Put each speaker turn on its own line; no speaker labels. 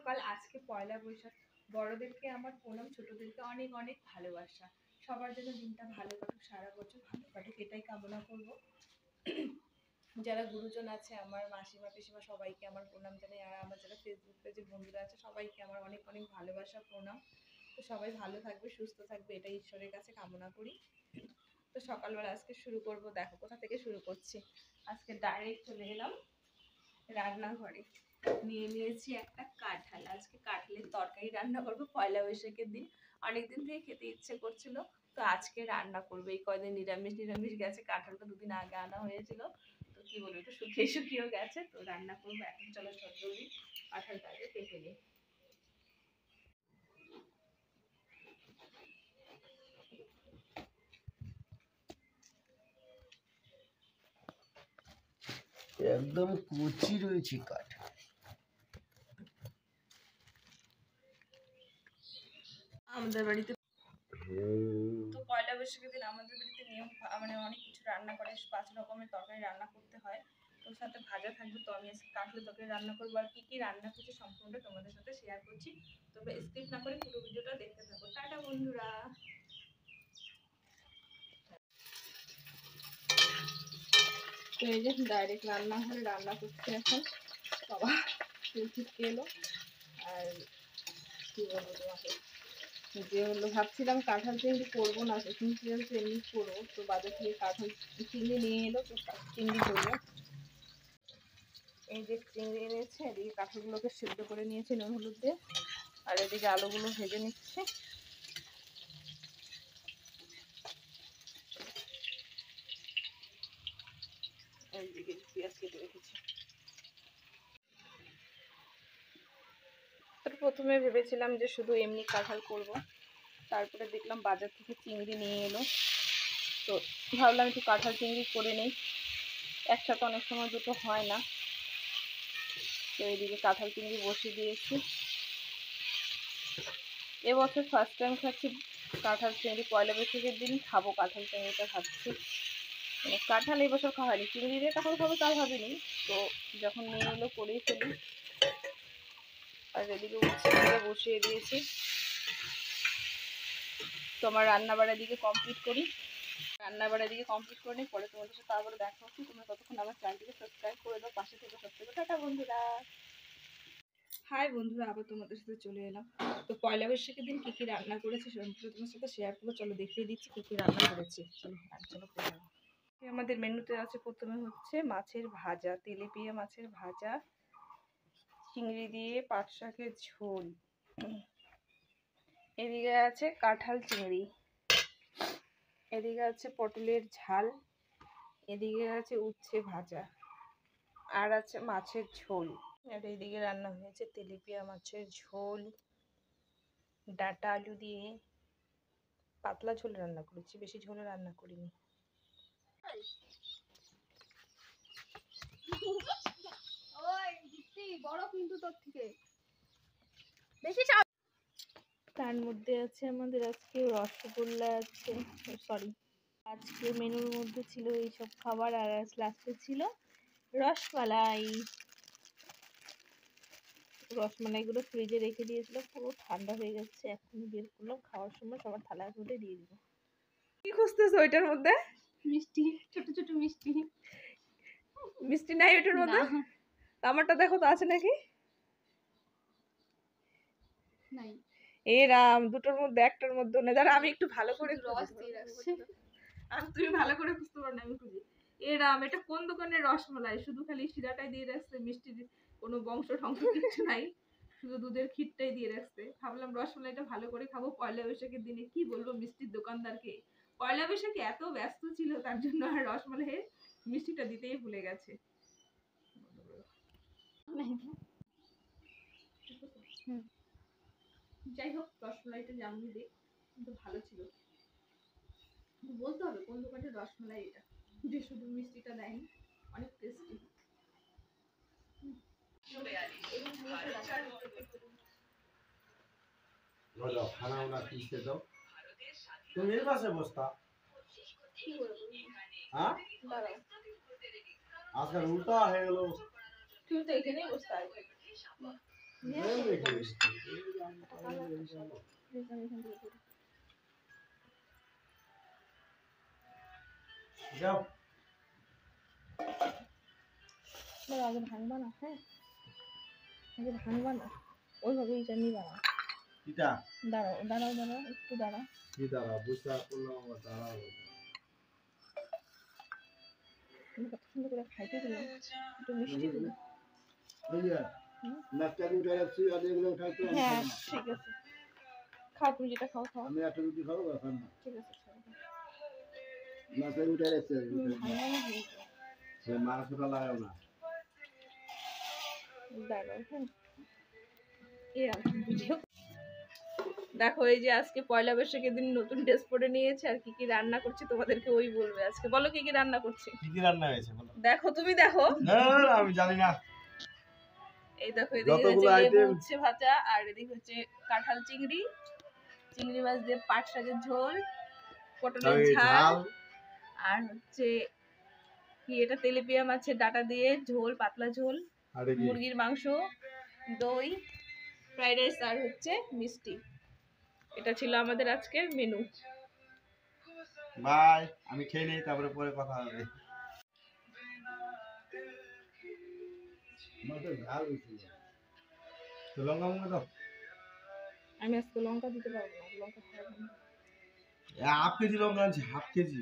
সকাল। আজকে পয়লা বৈশাখ। বড়দেরকে আমার প্রণাম, ছোটদেরকে অনেক অনেক ভালোবাসা। সবার জন্য দিনটা ভালো কাটুক, সারা বছর ভালো কাটুক, এটাই কামনা করব। যারা গুরুজন আছে, আমার মাসিমা পিসিমা, সবাইকে আমার প্রণাম জানাই। আর আমার যারা ফেসবুক পেজে বন্ধুরা আছে, সবাইকে আমার অনেক অনেক ভালোবাসা, প্রণাম। তো সবাই ভালো থাকবে, সুস্থ থাকবে, এটাই ঈশ্বরের কাছে কামনা করি। তো সকালবেলা আজকে শুরু করব। দেখো কোথা থেকে শুরু করছি। আজকে ডাইরেক্ট চলে এলাম রান্নাঘরে। নিয়ে নিয়েছি একটা কাঁঠাল। আজকে কাঁঠালের তরকারি রান্না করবো পয়লা বৈশাখের দিন। অনেকদিন থেকে খেতে ইচ্ছে করছিল, তো আজকে রান্না করবো। এই কয়দিন নিরামিষ নিরামিষ গেছে, কাঁঠালটা দুদিন আগে আনা হয়েছিল, তো কি বলবো, একটু শুকিয়ে শুকিয়েও গেছে, তো রান্না করবো। এখন চলো চটজলদি কাঁঠালটা আগে কেটে নিই।
একদম কচি রয়েছে কাঁঠাল।
আমাদের বাড়িতে তো পয়লা বৈশাখের দিন আমাদের বাড়িতে নিয়ম, মানে অনেক কিছু রান্না করে, 5 রকমের তরকারি রান্না করতে হয়, তোর সাথে ভাজা থাকবে। তো আমি আজকে কাঁঠালের তরকারি রান্না করবো। আর কি কি রান্না করছি সম্পূর্ণটা তোমাদের সাথে শেয়ার করছি, তবে স্কিপ না করে পুরো ভিডিওটা দেখতে থাকো। টাটা বন্ধুরা। তো এই যে ডাইরেক্ট রান্নাঘরে রান্না করছি এখন। বাবা ঠিক এলো। আর কি বলবো তোমাকে, যে হলো ভাবছিলাম কাঁঠাল চিংড়ি করবো না, কিন্তু এমনি করবো। তো বাজার থেকে কাঁঠাল চিংড়ি নিয়ে এলো, তো চিংড়ি করবো। এই যে চিংড়ি এনেছে, এদিকে কাঁঠালগুলোকে সেদ্ধ করে নিয়েছি নুন হলুদ দিয়ে, আর এদিকে আলুগুলো ভেজে নিচ্ছে। এইদিকে পেঁয়াজ কেটে রেখেছি। তো প্রথমে ভেবেছিলাম যে শুধু এমনি কাঁঠাল করব, তারপরে দেখলাম বাজার থেকে চিংড়ি নিয়ে এলো, তো ভাবলাম একটু কাঁঠাল চিংড়ি করে নেই, একসাথে অনেক সময় দুটো হয় না। তো এইদিকে কাঁঠাল চিংড়ি বসিয়ে দিয়েছি। এবছর ফার্স্ট টাইম খাচ্ছি কাঁঠাল চিংড়ি, পয়লা বৈশাখের দিন খাবো কাঁঠাল চিংড়িটা ভাবছি। মানে কাঁঠাল এই বছর খাওয়া হয়নি, চিংড়ি দিয়ে কাঁঠাল খাবো তাও ভাবিনি, তো যখন নিয়ে এলো করেই ফেলি। আর এদিকে উচ্ছে দিয়ে বসিয়ে দিয়েছি। তোমার রান্নাবাড়ার দিকে কমপ্লিট করি, রান্নাবাড়ার দিকে কমপ্লিট করে নিই, পরে তোমাদের সাথে আবার দেখা হচ্ছে। তোমরা ততক্ষণ আমার চ্যানেলটিকে সাবস্ক্রাইব করে দাও, পাশে থেকে সব থেকে। টাটা বন্ধুরা। হাই বন্ধুরা, আবার তোমাদের সাথে চলে এলাম। তো পয়লা বৈশাখের দিন কী কী রান্না করেছি সম্পূর্ণ তোমার সাথে শেয়ার করবো। চলো দেখিয়ে দিচ্ছি কী কী রান্না করেছি। চলো আমাদের মেনুতে আছে, প্রথমে হচ্ছে মাছের ভাজা, তেলেপিয়া মাছের ভাজা, চিংড়ি দিয়ে পাট শাকের ঝোল, এদিকে আছে কাঁঠাল চিংড়ি, এদিকে আছে পটলের ঝাল, এদিকে আছে উচ্ছে ভাজা, আর আছে মাছের ঝোল। আর এদিকে রান্না হয়েছে তেলেপিয়া মাছের ঝোল, ডাঁটা আলু দিয়ে পাতলা ঝোল রান্না করেছি, বেশি ঝোলে রান্না করিনি। তার মধ্যে আছে আমাদের আজকে রসগোল্লা আছে, সরি, আজকে মেনুর মধ্যে ছিল এইসব খাবার। আর লাস্টে ছিল রসমালাই। রসমালাইগুলো ফ্রিজে রেখে দিয়েছিল, পুরো ঠান্ডা হয়ে গেছে, এখন বের করলাম, খাওয়ার সময় সবার থালার মধ্যে দিয়ে দিব। কি খুঁজতেছো ওইটার মধ্যে?
মিষ্টি, ছোট ছোট মিষ্টি।
মিষ্টি নাই ওইটার মধ্যে? আমারটা দেখো তো আছে নাকি।
নাই।
এ রাম, দুটোর মধ্যে একটার মধ্যে না। দাঁড়া আমি একটু ভালো করে
রস দিয়ে রাখছে।
আর তুমি ভালো করে খুঁজতে পারো না, আমি খুঁজি। এ রাম, এটা কোন দোকানের রসমালাই? শুধু খালি শিরাটাই দিয়ে রাখছে, মিষ্টির কোনো বংশ ঠংস কিছু নাই, শুধু দুধের ক্ষীরটাই দিয়ে রাখছে। ভাবলাম রসমালাইটা ভালো করে খাবো পয়লা বৈশাখের দিনে। কি বলবো মিষ্টির দোকানদারকে, পয়লা বৈশাখে এত ব্যস্ত ছিল, তার জন্য আর রসমালাইয়ের মিষ্টিটা দিতেই ভুলে গেছে। যাই হোক, রসমালাইটা যেমনই দেখ কিন্তু ভালো ছিল। বলতে হবে কোন দোকানের রসমালাই এটা, যে শুধু মিষ্টিটা দেয়নি, অনেক টেস্টি।
খানা ওনা কিনতে দাও, তুমি এর পাশে বসতা। হ্যাঁ, আজকাল উল্টা হয়ে গেল।
তুই তো এখানেই বসতে আসবি।
এই দেখি।
Please, আমি এখান থেকে করি।
যাও
দাঁড়াও, আগে ভাঙবা না, হ্যাঁ? আগে ভাঙবা না। ওইভাবে এটা নিবা না।
কিটা
দাঁড়াও, দাঁড়াও, দাঁড়াও, একটু দাঁড়াও।
কি দাঁড়া বুঝতে পারলাম আমার দাঁড়াও
তুমি কত সুন্দর করে খাইতে দিলাম। একটু মিষ্টি দিলাম।
নাকটাকে উঠে রাখছি আর এগুলো খাইতে আমি
হ্যাঁ,
খাবো না।
ঠিক আছে। খাও, তুমি যেটা খাও, খাও।
আমি একটা রুটি খাবো এখন না
ঠিক আছে, খাও, খাও।
নাকটাকে উঠে রাখছি
তুমি ভাঙবা না কিন্তু।
সে মাংসটা লাগাও না
দাঁড়াও, হ্যাঁ? ভিডিও দেখো, এই যে আজকে পয়লা বৈশাখের দিন নতুন ড্রেস পরে নিয়েছে আর কি কি রান্না করছি তোমাদেরকে ওই বলবে আজকে। বলো কি কি রান্না করছি।
কি কি রান্না হয়েছে বলো
দেখো, তুমি দেখো।
না আমি জানি না
এই দেখো, এদিকে হচ্ছে
যতগুলো
লেবু
আইটেম
উচ্ছে ভাজা, আর এদিকে হচ্ছে কাঁঠাল চিংড়ি, চিংড়ি মাছ দিয়ে পাট শাকের ঝোল, পটলের ঝাল, আর হচ্ছে কি এটা তেলাপিয়া মাছের ডাটা দিয়ে ঝোল, পাতলা ঝোল,
আরে কি
মুরগির মাংস, দই, ফ্রাইড রাইস, আর হচ্ছে মিষ্টি। এটা ছিল আমাদের আজকের মেনু।
বাই আমি খেয়ে নেই তারপরে পরে কথা হবে মাছের ঝাল হয়েছিল তো লঙ্কা মঙ্গা দাও
আমি আজকে লঙ্কা দিতে পারবো না, লঙ্কা খাবো না।
হাফ কেজি লঙ্কা আনছি হাফ কেজি